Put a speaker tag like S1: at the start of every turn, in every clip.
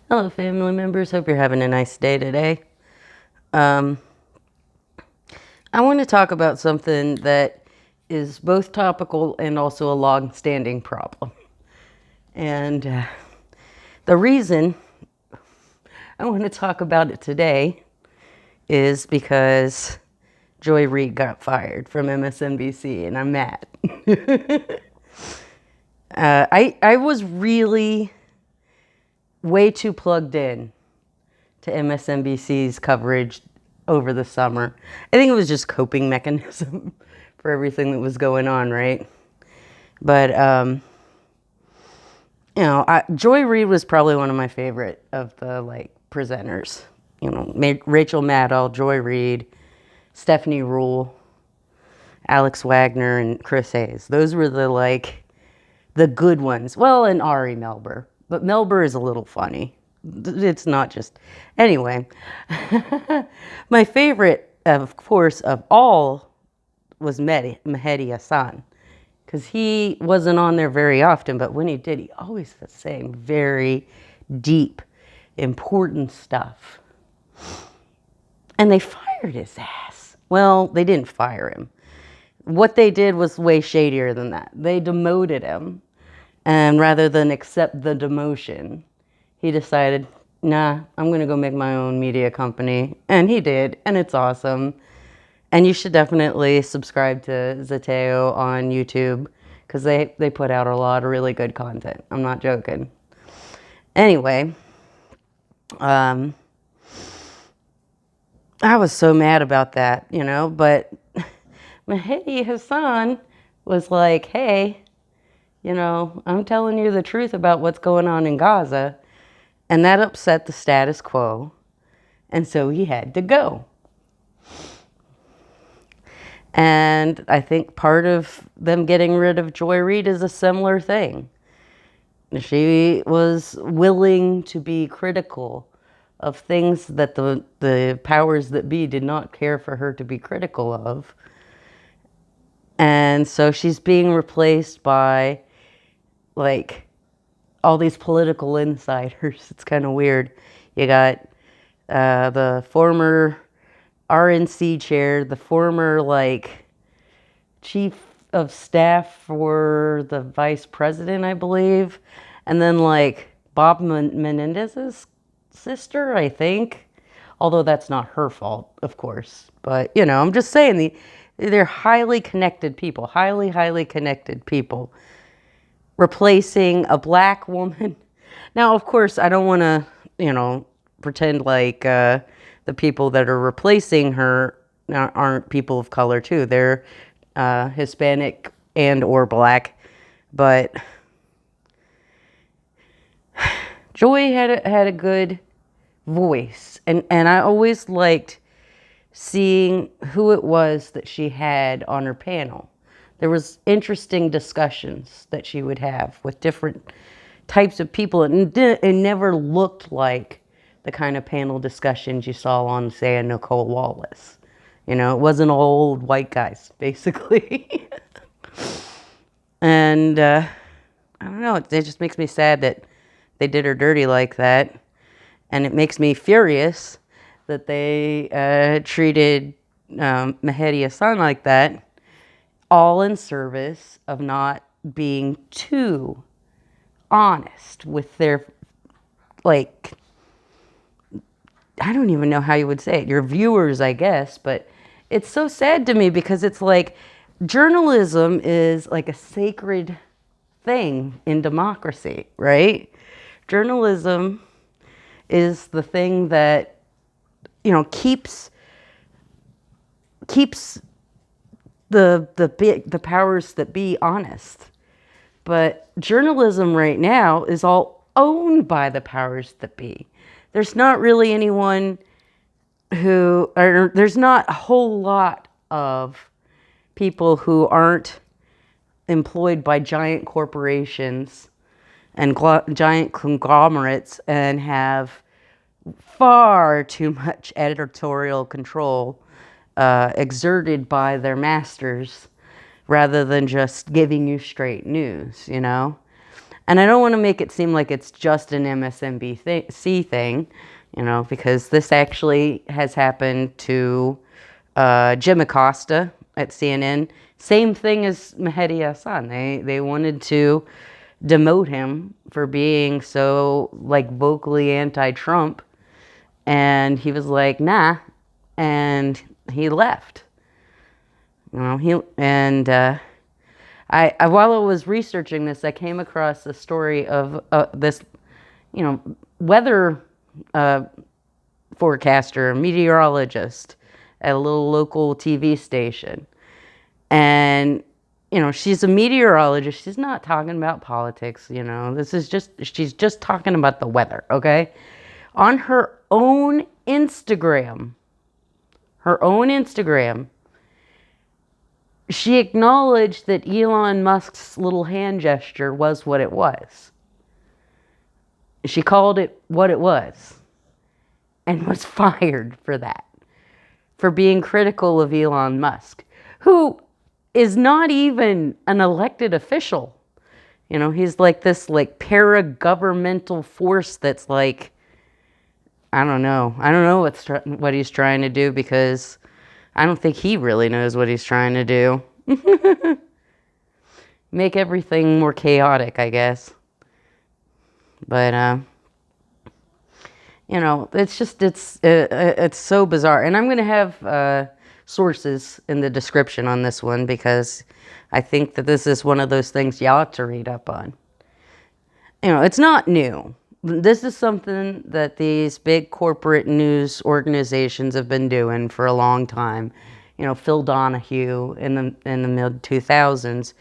S1: Hello, family members. Hope you're having a nice day today. Um, I want to talk about something that is both topical and also a long-standing problem. And the reason I want to talk about it today is because Reid got fired from MSNBC, and I'm mad. I was really way too plugged in to MSNBC's coverage over the summer. I think it was just coping mechanism for everything that was going on, right? But Joy Reid was probably one of my favorite of the presenters. Rachel Maddow, Joy Reid, Stephanie Rule, Alex Wagner, and Chris Hayes. Those were the good ones. Well, and Ari Melber, but Melber is a little funny. It's not just anyway. My favorite, of course, of all was Mehdi Hasan, because he wasn't on there very often, but when he did, he always was saying very deep, important stuff. And they fired his ass. Well, they didn't fire him. What they did was way shadier than that. They demoted him, and rather than accept the demotion, he decided, nah, I'm going to go make my own media company. And he did, and it's awesome. And you should definitely subscribe to Zateo on YouTube, because they put out a lot of really good content. I'm not joking. Anyway, I was so mad about that, but Mehdi Hasan was like, hey, I'm telling you the truth about what's going on in Gaza. And that upset the status quo. And so he had to go. And I think part of them getting rid of Joy Reid is a similar thing. She was willing to be critical of things that the powers that be did not care for her to be critical of. And so she's being replaced by all these political insiders. It's kind of weird. You got the former RNC chair, the former chief of staff for the vice president, I believe, and then Bob Menendez's sister, I think. Although that's not her fault, of course. But I'm just saying they're highly connected people, highly connected people, replacing a black woman. Now, of course, I don't want to, pretend like the people that are replacing her aren't people of color too. They're Hispanic and or black. But Joy had a good voice, and I always liked seeing who it was that she had on her panel. There was interesting discussions that she would have with different types of people, and it never looked like the kind of panel discussions you saw on, say, a Nicole Wallace. It wasn't all old white guys, basically. And I don't know, it just makes me sad that they did her dirty like that. And it makes me furious that they treated Mehdi Hasan like that, all in service of not being too honest with their, I don't even know how you would say it, your viewers, I guess. But it's so sad to me, because it's journalism is like a sacred thing in democracy, right? Journalism is the thing that keeps the powers that be honest. But journalism right now is all owned by the powers that be. There's not really anyone there's not a whole lot of people who aren't employed by giant corporations and giant conglomerates and have far too much editorial control exerted by their masters, rather than just giving you straight news, And I don't want to make it seem like it's just an MSNBC thing, because this actually has happened to Jim Acosta at CNN. Same thing as Mehdi Hasan. They wanted to demote him for being so vocally anti-Trump, and he was like, nah, and he left. I while I was researching this, I came across the story of this, weather forecaster, meteorologist at a little local TV station. And, she's a meteorologist. She's not talking about politics, she's just talking about the weather, okay? On her own Instagram, she acknowledged that Elon Musk's little hand gesture was what it was. She called it what it was and was fired for that, for being critical of Elon Musk, who is not even an elected official. He's like this para-governmental force that's I don't know what he's trying to do, because I don't think he really knows what he's trying to do. Make everything more chaotic, I guess. But, it's so bizarre. And I'm going to have sources in the description on this one, because I think that this is one of those things you ought to read up on. It's not new. This is something that these big corporate news organizations have been doing for a long time. Phil Donahue in the mid-2000s,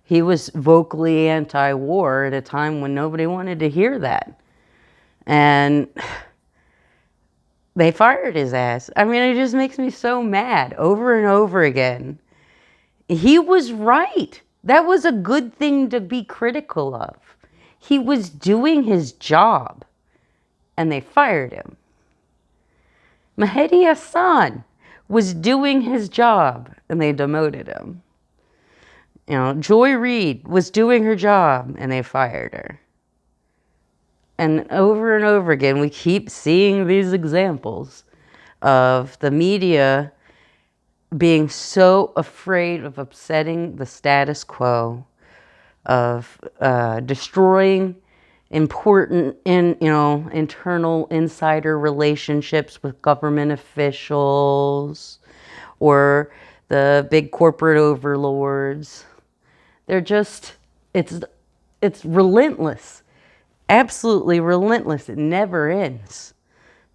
S1: he was vocally anti-war at a time when nobody wanted to hear that. And they fired his ass. I mean, it just makes me so mad over and over again. He was right. That was a good thing to be critical of. He was doing his job, and they fired him. Mehdi Hasan was doing his job, and they demoted him. Joy Reid was doing her job, and they fired her. And over again, we keep seeing these examples of the media being so afraid of upsetting the status quo, of destroying important internal insider relationships with government officials or the big corporate overlords. They're just, it's relentless, absolutely relentless. It never ends.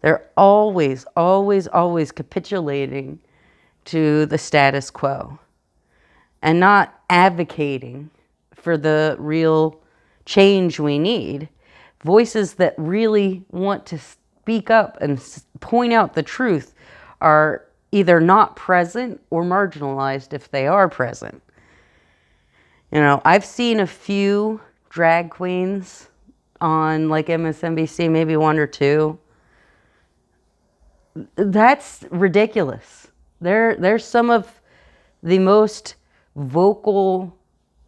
S1: They're always capitulating to the status quo and not advocating for the real change we need. Voices that really want to speak up and point out the truth are either not present or marginalized if they are present. I've seen a few drag queens on MSNBC, maybe one or two. That's ridiculous. They're some of the most vocal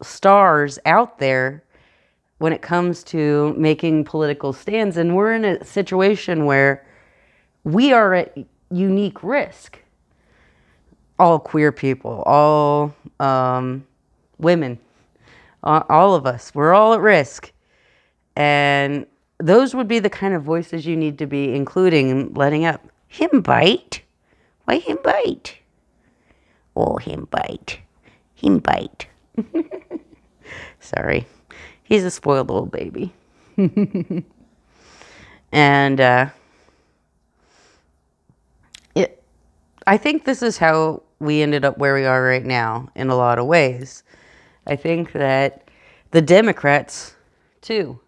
S1: stars out there when it comes to making political stands, and we're in a situation where we are at unique risk. All queer people, all women, all of us, we're all at risk. And those would be the kind of voices you need to be including and letting up. Him bite? Why him bite? Oh, him bite. Him bite. Sorry. He's a spoiled little baby. And I think this is how we ended up where we are right now in a lot of ways. I think that the Democrats, too,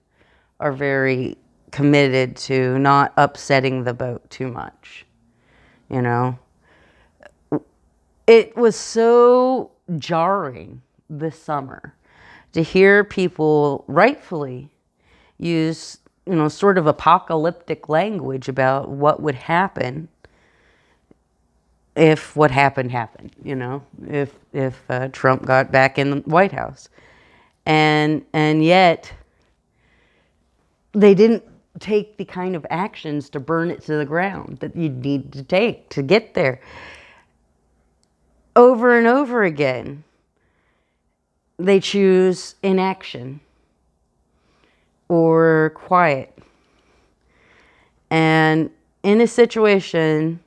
S1: are very committed to not upsetting the boat too much. It was so jarring this summer to hear people rightfully use, sort of apocalyptic language about what would happen if what happened, if Trump got back in the White House. And yet they didn't take the kind of actions to burn it to the ground that you need to take to get there. Over and over again, they choose inaction or quiet. And in a situation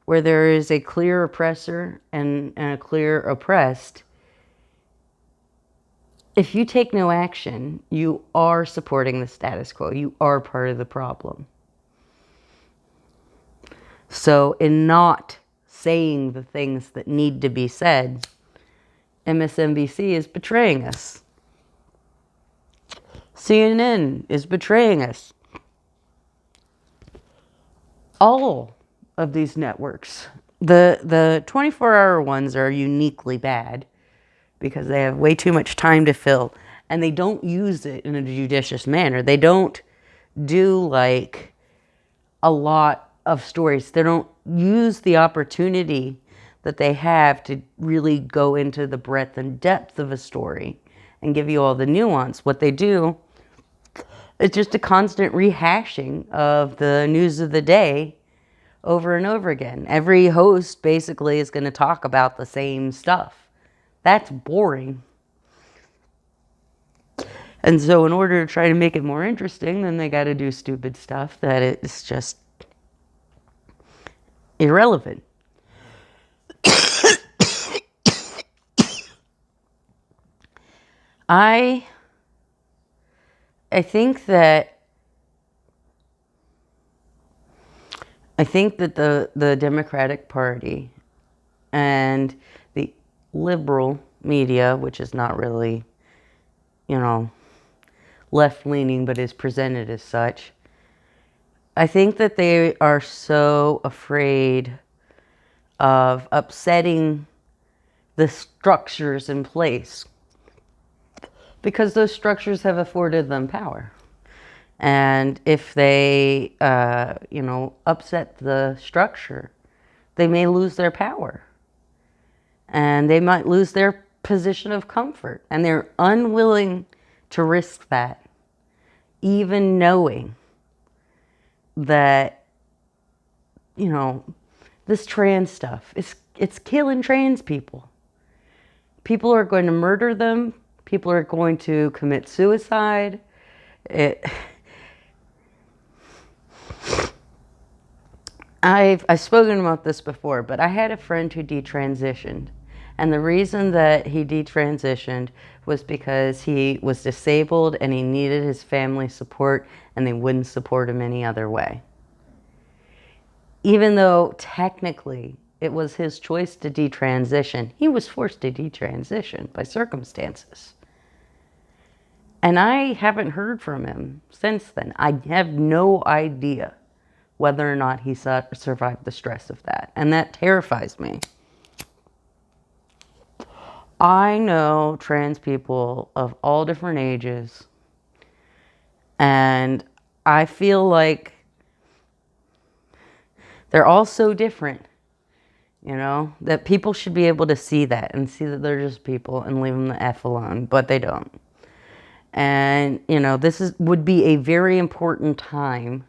S1: where there is a clear oppressor and a clear oppressed, if you take no action, you are supporting the status quo. You are part of the problem. So in not saying the things that need to be said, MSNBC is betraying us. CNN is betraying us. All of these networks. The 24-hour ones are uniquely bad because they have way too much time to fill, and they don't use it in a judicious manner. They don't do like a lot of stories. They don't use the opportunity that they have to really go into the breadth and depth of a story and give you all the nuance. What they do is just a constant rehashing of the news of the day over and over again. Every host basically is going to talk about the same stuff. That's boring. And so in order to try to make it more interesting, then they got to do stupid stuff that it's just irrelevant. I think that the Democratic Party and the liberal media, which is not really, left-leaning, but is presented as such, I think that they are so afraid of upsetting the structures in place because those structures have afforded them power. And if they, upset the structure, they may lose their power. And they might lose their position of comfort. And they're unwilling to risk that, even knowing that, this trans stuff, it's killing trans people. People are going to murder them. People are going to commit suicide. I've spoken about this before, but I had a friend who detransitioned. And the reason that he detransitioned was because he was disabled and he needed his family support and they wouldn't support him any other way. Even though technically it was his choice to detransition, he was forced to detransition by circumstances. And I haven't heard from him since then. I have no idea whether or not he survived the stress of that. And that terrifies me. I know trans people of all different ages, and I feel like they're all so different, that people should be able to see that and see that they're just people and leave them the F alone, but they don't. And, this would be a very important time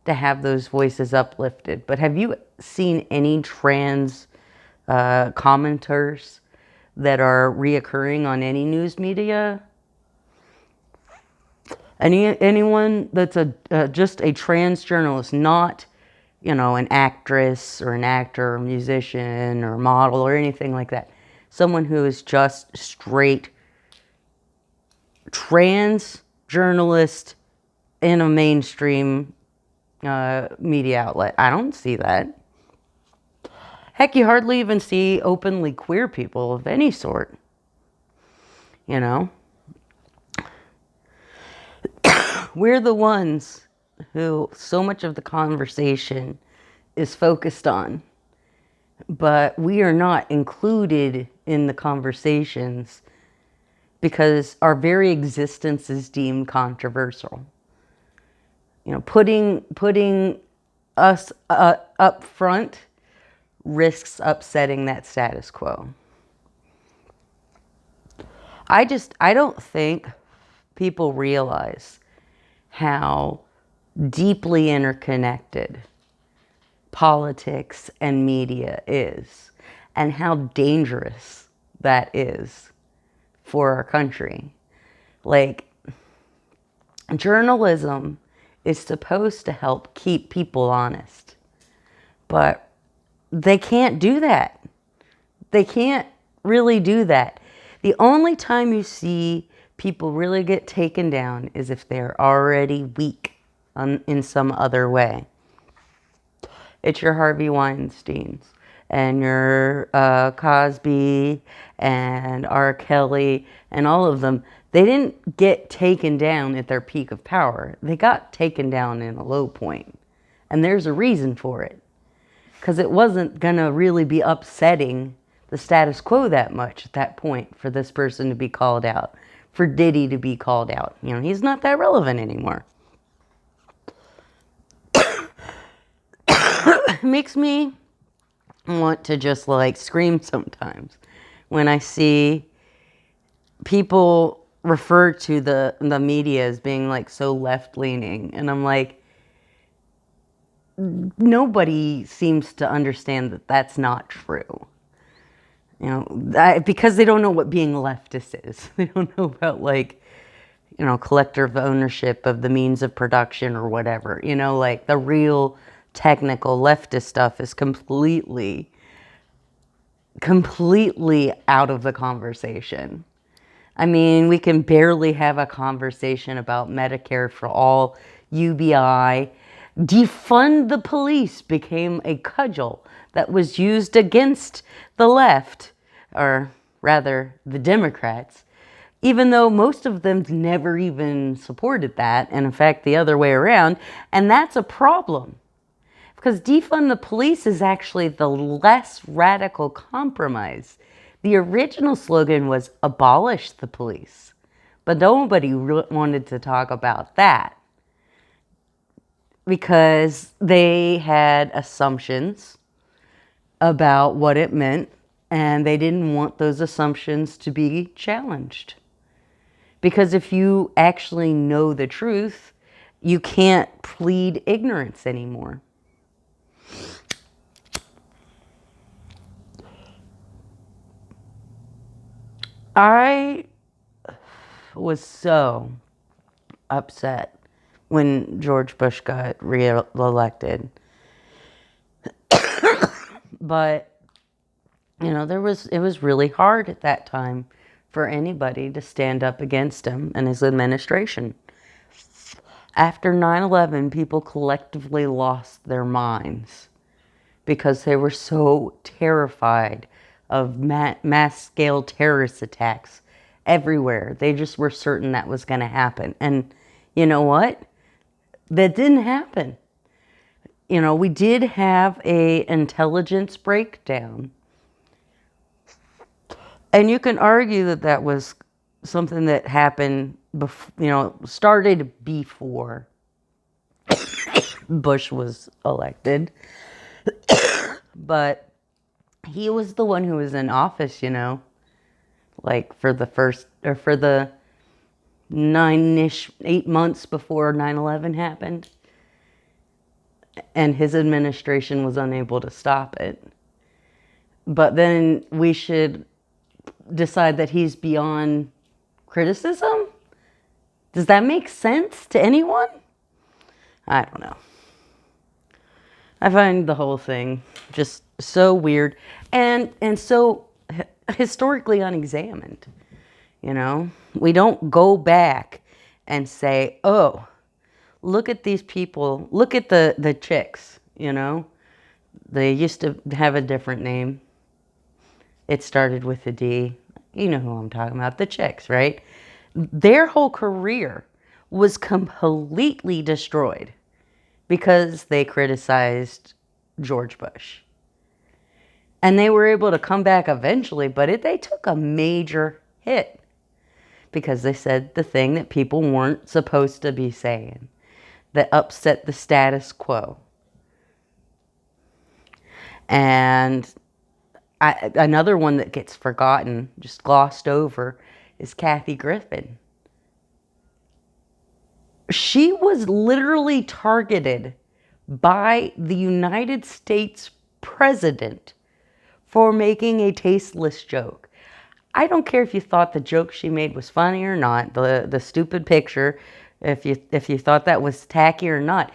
S1: to have those voices uplifted. But have you seen any trans commenters that are reoccurring on any news media? Anyone that's just a trans journalist, not, an actress or an actor or musician or model or anything like that. Someone who is just straight trans journalist in a mainstream media outlet. I don't see that. Heck, you hardly even see openly queer people of any sort. We're the ones who so much of the conversation is focused on, but we are not included in the conversations because our very existence is deemed controversial. Putting us up front risks upsetting that status quo. I don't think people realize how deeply interconnected politics and media is, and how dangerous that is for our country. Like, journalism is supposed to help keep people honest, but they can't do that. They can't really do that. The only time you see people really get taken down is if they're already weak in some other way. It's your Harvey Weinsteins and your Cosby and R. Kelly and all of them. They didn't get taken down at their peak of power. They got taken down in a low point. And there's a reason for it. Because it wasn't going to really be upsetting the status quo that much at that point for this person to be called out, for Diddy to be called out. You know, he's not that relevant anymore. It makes me want to just like scream sometimes when I see people refer to the media as being like so left-leaning, and I'm like, nobody seems to understand that that's not true. You know, because they don't know what being leftist is. They don't know about, like, you know, collective ownership of the means of production or whatever. You know, like the real technical leftist stuff is completely out of the conversation. I mean, we can barely have a conversation about Medicare for all, UBI. Defund the police became a cudgel that was used against the left, or rather the Democrats, even though most of them never even supported that, and in fact the other way around, and that's a problem. Because defund the police is actually the less radical compromise. The original slogan was abolish the police, but nobody wanted to talk about that because they had assumptions about what it meant, and they didn't want those assumptions to be challenged. Because if you actually know the truth, you can't plead ignorance anymore. I was so upset when George Bush got reelected. But, you know, it was really hard at that time for anybody to stand up against him and his administration. After 9/11, people collectively lost their minds because they were so terrified of mass-scale terrorist attacks everywhere. They just were certain that was going to happen. And you know what? That didn't happen. You know, we did have an intelligence breakdown. And you can argue that that was something that happened, started before Bush was elected. But he was the one who was in office, you know, like for the 8 months before 9/11 happened. And his administration was unable to stop it. But then we should decide that he's beyond criticism? Does that make sense to anyone? I don't know. I find the whole thing just so weird and so historically unexamined. You know, we don't go back and say, oh, look at these people, look at the chicks, you know. They used to have a different name. It started with a D. You know who I'm talking about, the chicks, right? Their whole career was completely destroyed because they criticized George Bush. And they were able to come back eventually, but they took a major hit because they said the thing that people weren't supposed to be saying that upset the status quo. And another one that gets forgotten, just glossed over, is Kathy Griffin. She was literally targeted by the United States president for making a tasteless joke. I don't care if you thought the joke she made was funny or not, the stupid picture, if you thought that was tacky or not.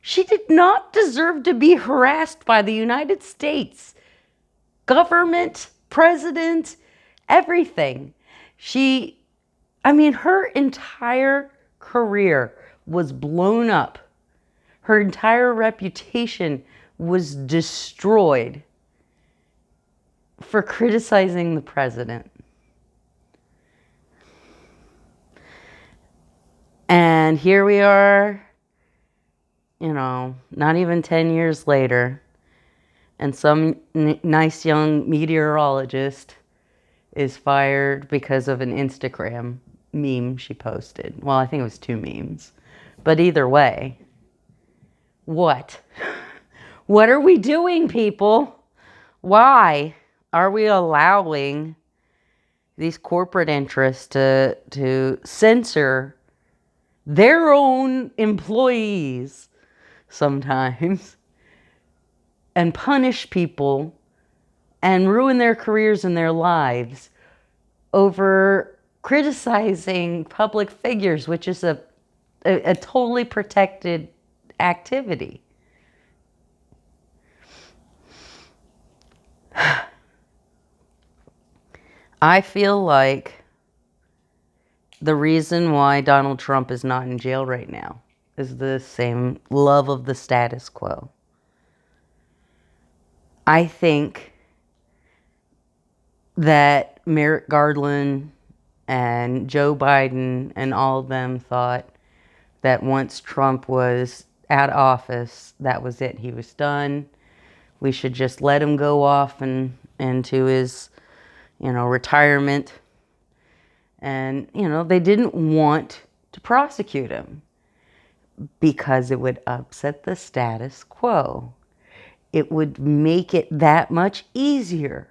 S1: She did not deserve to be harassed by the United States government, president, everything. Her entire career was blown up. Her entire reputation was destroyed for criticizing the president. And here we are, not even 10 years later, and some nice young meteorologist is fired because of an Instagram meme she posted. Well, I think it was 2 memes. But either way, what? What are we doing, people? Why are we allowing these corporate interests to censor their own employees sometimes and punish people and ruin their careers and their lives over criticizing public figures, which is a totally protected activity? I feel like the reason why Donald Trump is not in jail right now is the same love of the status quo. I think that Merrick Garland and Joe Biden and all of them thought that once Trump was out of office, that was it. He was done. We should just let him go off into his, retirement. And, they didn't want to prosecute him because it would upset the status quo. It would make it that much easier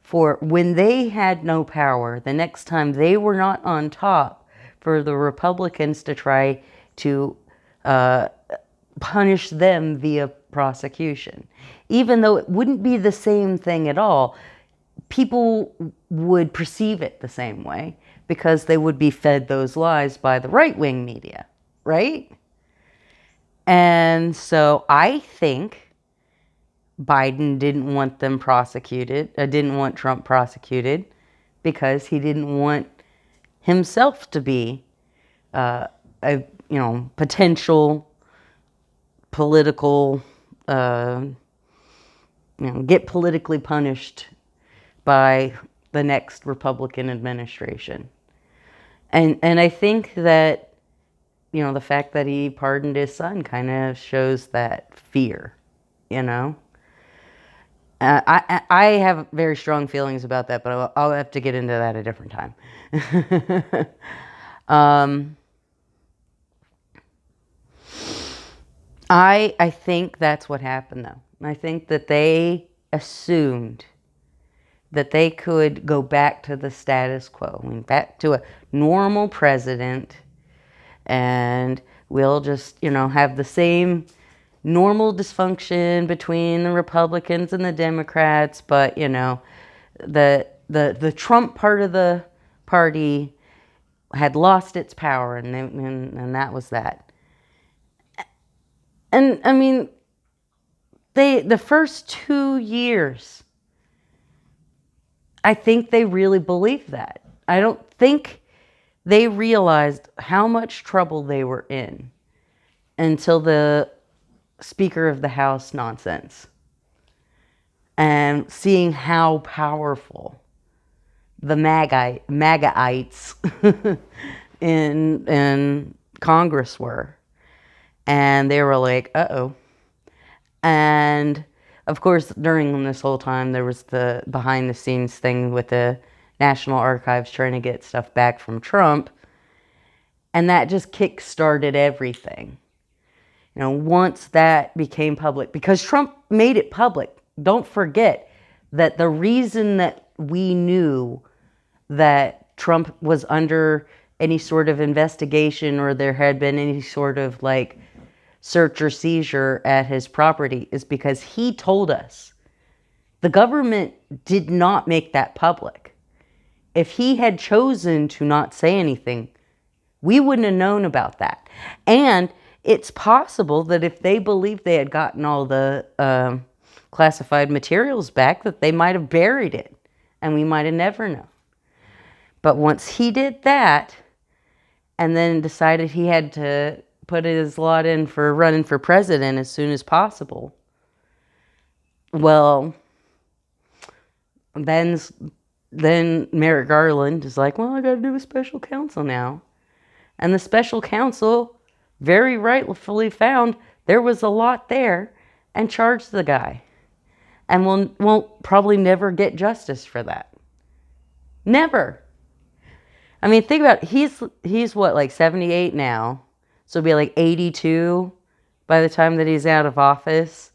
S1: for when they had no power, the next time they were not on top, for the Republicans to try to punish them via prosecution. Even though it wouldn't be the same thing at all, people would perceive it the same way because they would be fed those lies by the right-wing media, right? And so I think Biden didn't want them prosecuted, didn't want Trump prosecuted because he didn't want himself to be a potential political, get politically punished by the next Republican administration. And I think that, the fact that he pardoned his son kind of shows that fear, I have very strong feelings about that, but I'll have to get into that a different time. I think that's what happened, though. I think that they assumed that they could go back to the status quo, back to a normal president, and we'll just, have the same normal dysfunction between the Republicans and the Democrats, but, the Trump part of the party had lost its power, and that was that. And, the first 2 years, I think they really believed that. I don't think they realized how much trouble they were in until the Speaker of the House nonsense and seeing how powerful the MAGAites in Congress were. And they were like, uh-oh. And of course, during this whole time, there was the behind-the-scenes thing with the National Archives trying to get stuff back from Trump. And that just kick-started everything. Once that became public, because Trump made it public. Don't forget that the reason that we knew that Trump was under any sort of investigation or there had been any sort of like search or seizure at his property is because he told us. The government did not make that public. If he had chosen to not say anything, we wouldn't have known about that. And it's possible that if they believed they had gotten all the classified materials back, that they might have buried it and we might have never known. But once he did that and then decided he had to put his lot in for running for president as soon as possible, well, then Merrick Garland is like, well, I got to do a special counsel now. And the special counsel very rightfully found there was a lot there and charged the guy. And won't probably never get justice for that. Never. I mean, think about it. He's what, like 78 now? So he'll be like 82 by the time that he's out of office.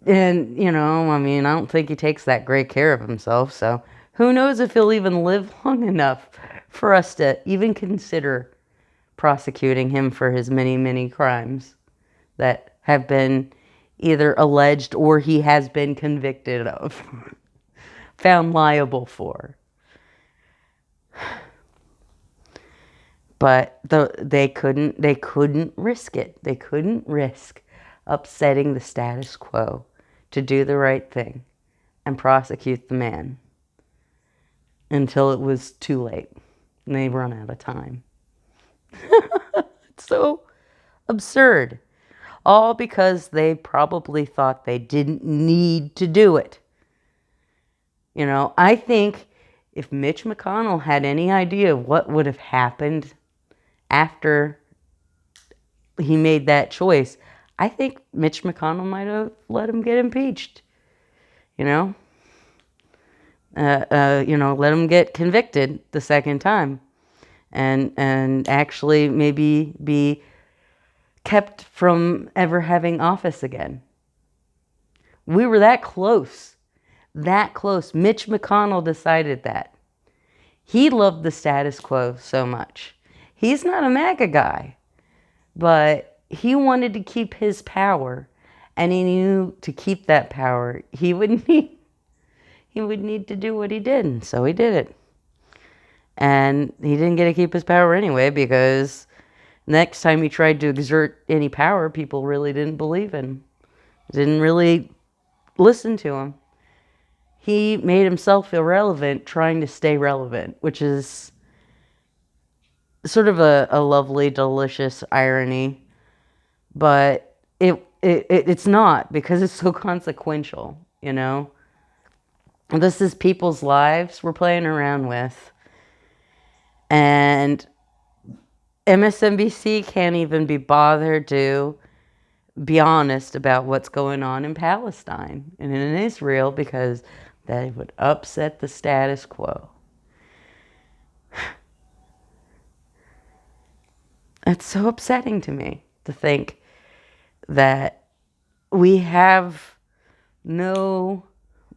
S1: And, you know, I mean, I don't think he takes that great care of himself. So who knows if he'll even live long enough for us to even consider prosecuting him for his many, many crimes that have been either alleged or he has been convicted of, found liable for. But they couldn't risk it. They couldn't risk upsetting the status quo to do the right thing and prosecute the man until it was too late and they run out of time. It's so absurd. All because they probably thought they didn't need to do it. You know, I think if Mitch McConnell had any idea of what would have happened after he made that choice, I think Mitch McConnell might have let him get impeached. You know, let him get convicted the second time, and actually maybe be kept from ever having office again. We were that close. That close. Mitch McConnell decided that. He loved the status quo so much. He's not a MAGA guy, but he wanted to keep his power, and he knew to keep that power, he would need to do what he did, and so he did it. And he didn't get to keep his power anyway, because next time he tried to exert any power, people really didn't believe him. Didn't really listen to him. He made himself irrelevant trying to stay relevant, which is sort of a lovely, delicious irony. But it's not, because it's so consequential, you know? This is people's lives we're playing around with. And MSNBC can't even be bothered to be honest about what's going on in Palestine and in Israel, because they would upset the status quo. It's so upsetting to me to think that we have no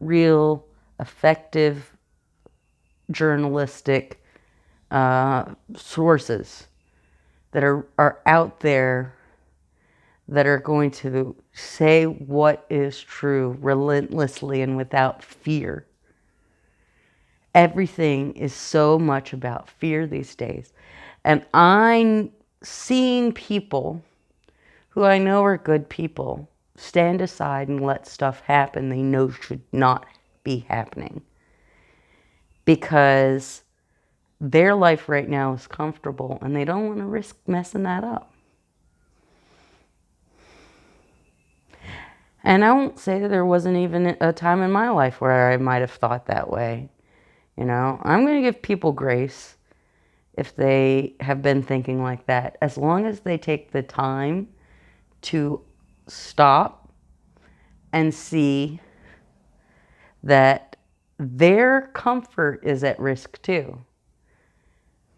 S1: real effective journalistic sources that are out there that are going to say what is true relentlessly and without fear. Everything is so much about fear these days. And I'm seeing people who I know are good people stand aside and let stuff happen they know should not be happening, because their life right now is comfortable and they don't want to risk messing that up. And I won't say that there wasn't even a time in my life where I might have thought that way. You know, I'm going to give people grace if they have been thinking like that, as long as they take the time to stop and see that their comfort is at risk too.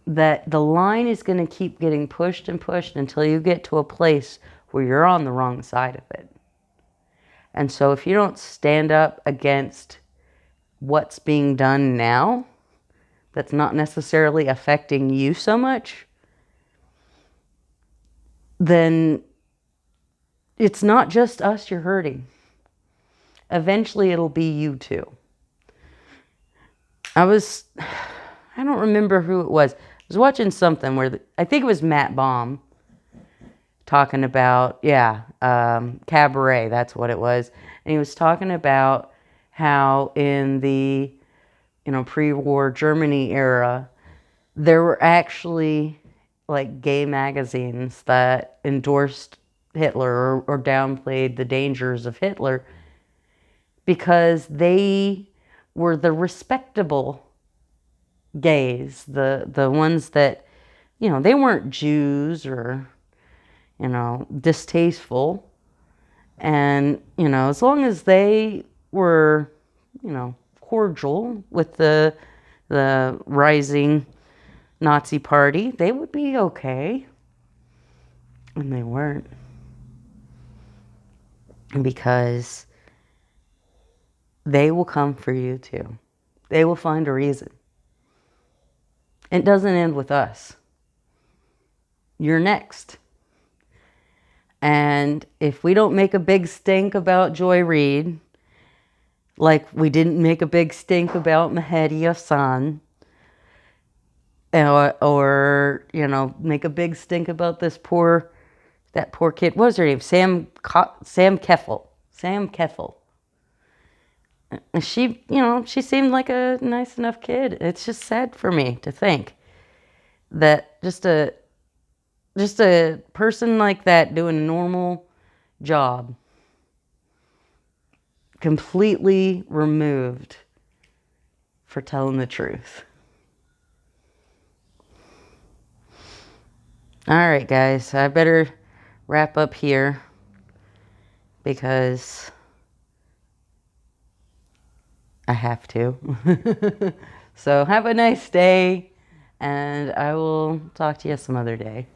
S1: That the line is going to keep getting pushed and pushed until you get to a place where you're on the wrong side of it. And so if you don't stand up against what's being done now that's not necessarily affecting you so much, then it's not just us you're hurting. Eventually it'll be you too. I don't remember who it was. I was watching something where I think it was Matt Baum talking about, Cabaret, that's what it was. And he was talking about how in the, pre-war Germany era, there were actually like gay magazines that endorsed Hitler or downplayed the dangers of Hitler because they were the respectable gays, the ones that, they weren't Jews or, distasteful. And, as long as they were, cordial with the rising Nazi party, they would be okay. And they weren't. Because they will come for you too. They will find a reason. It doesn't end with us. You're next. And if we don't make a big stink about Joy Reid, like we didn't make a big stink about Mehdi Hasan, or make a big stink about that poor kid. What was her name? Sam Kuffel. Sam Kuffel. She, she seemed like a nice enough kid. It's just sad for me to think that just a person like that doing a normal job, completely removed for telling the truth. All right, guys, I better wrap up here because I have to. So have a nice day, and I will talk to you some other day.